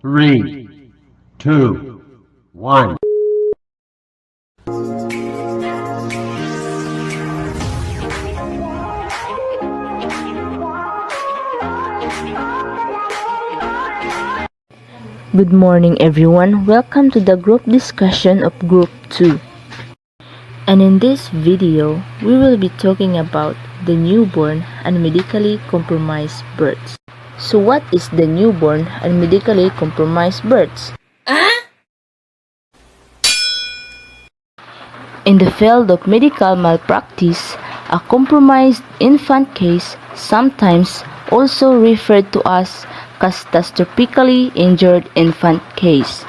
3, 2, 1. Good morning everyone, welcome to the group discussion of Group 2. And in this video, we will be talking about the newborn and medically compromised births. So what is the newborn and medically compromised births? In the field of medical malpractice, a compromised infant case, sometimes also referred to as catastrophically injured infant case.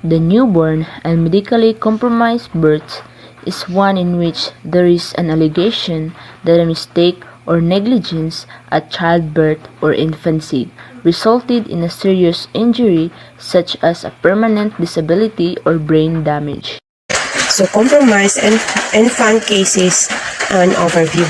The newborn and medically compromised birth is one in which there is an allegation that a mistake or negligence at childbirth or infancy resulted in a serious injury such as a permanent disability or brain damage. So, compromised infant cases and overview.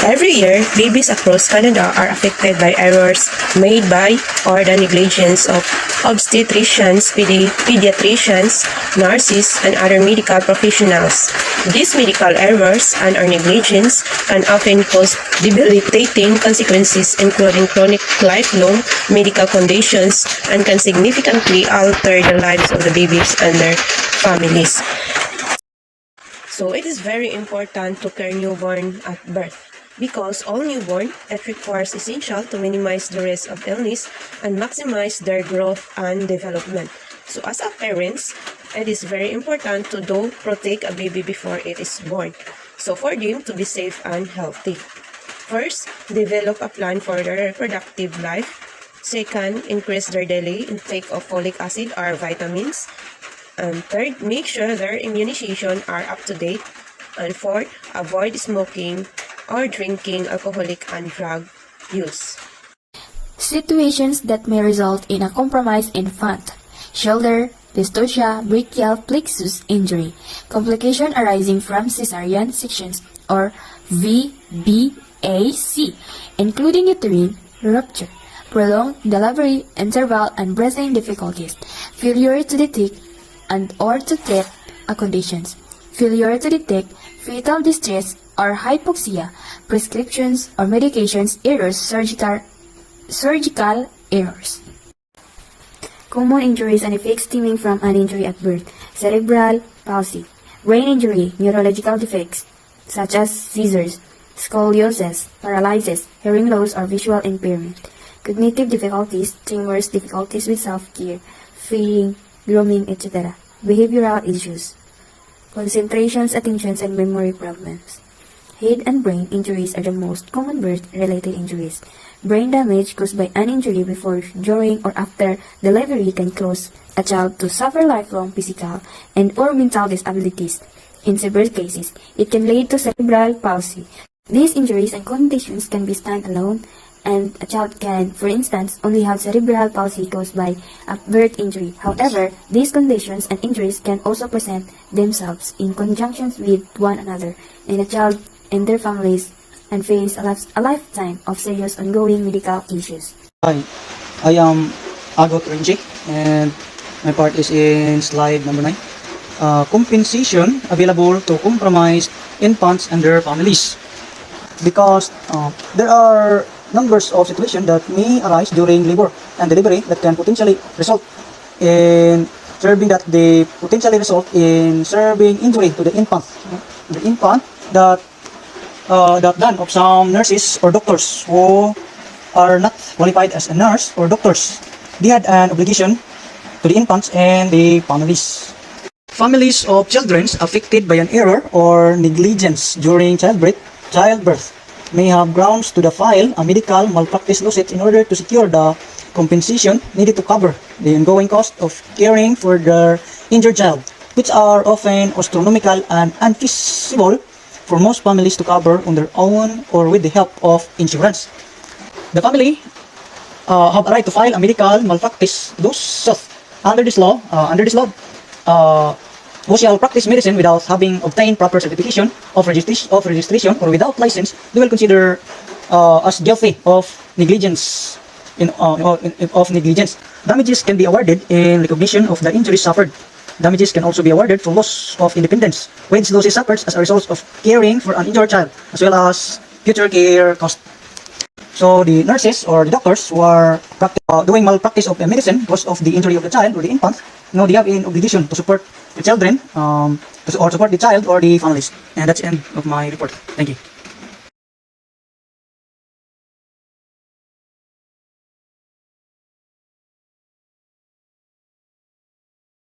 Every year, babies across Canada are affected by errors made by or the negligence of obstetricians, pediatricians, nurses, and other medical professionals. These medical errors and or negligence can often cause debilitating consequences, including chronic lifelong medical conditions, and can significantly alter the lives of the babies and their families. So it is very important to care newborn at birth because all newborn, it requires essential to minimize the risk of illness and maximize their growth and development. So as a parents, it is very important to protect a baby before it is born. So for them to be safe and healthy. First, develop a plan for their reproductive life. Second, increase their daily intake of folic acid or vitamins. And third, make sure their immunization are up to date. And fourth, avoid smoking or drinking alcoholic and drug use. Situations that may result in a compromised infant: shoulder, dystocia, brachial plexus injury, complication arising from cesarean sections or VBAC, including uterine rupture, prolonged delivery interval and breathing difficulties, failure to detect and or to treat conditions, failure to detect fetal distress or hypoxia, prescriptions or medications errors, surgical errors. Common injuries and effects stemming from an injury at birth: cerebral palsy, brain injury, neurological defects such as seizures, scoliosis, paralysis, hearing loss or visual impairment, cognitive difficulties, tremors, difficulties with self-care, feeding, grooming, etc. Behavioral issues, concentrations, attentions, and memory problems. Head and brain injuries are the most common birth-related injuries. Brain damage caused by an injury before, during, or after delivery can cause a child to suffer lifelong physical and or mental disabilities. In severe cases, it can lead to cerebral palsy. These injuries and conditions can be stand-alone, and a child can, for instance, only have cerebral palsy caused by a birth injury. However, these conditions and injuries can also present themselves in conjunction with one another in a child and their families and face a lifetime of serious ongoing medical issues. Hi, I am Agot Renji, and my part is in slide number 9. Compensation available to compromised infants and their families. Because there are numbers of situations that may arise during labor and delivery that can potentially result in serving injury to the infant. The infant that done of some nurses or doctors who are not qualified as a nurse or doctors. They had an obligation to the infants and the families. Families of children affected by an error or negligence during childbirth may have grounds to file a medical malpractice lawsuit in order to secure the compensation needed to cover the ongoing cost of caring for their injured child, which are often astronomical and unfeasible for most families to cover on their own or with the help of insurance. The family have a right to file a medical malpractice lawsuit. Under this law, who shall practice medicine without having obtained proper certification of registration or without license, they will consider as guilty of negligence of negligence. Damages can be awarded in recognition of the injuries suffered. Damages can also be awarded for loss of independence, wage losses suffered as a result of caring for an injured child, as well as future care costs. So the nurses or the doctors who are doing malpractice of medicine because of the injury of the child or the infant, they have an obligation to support the children, or support the child or the families. And that's the end of my report. Thank you.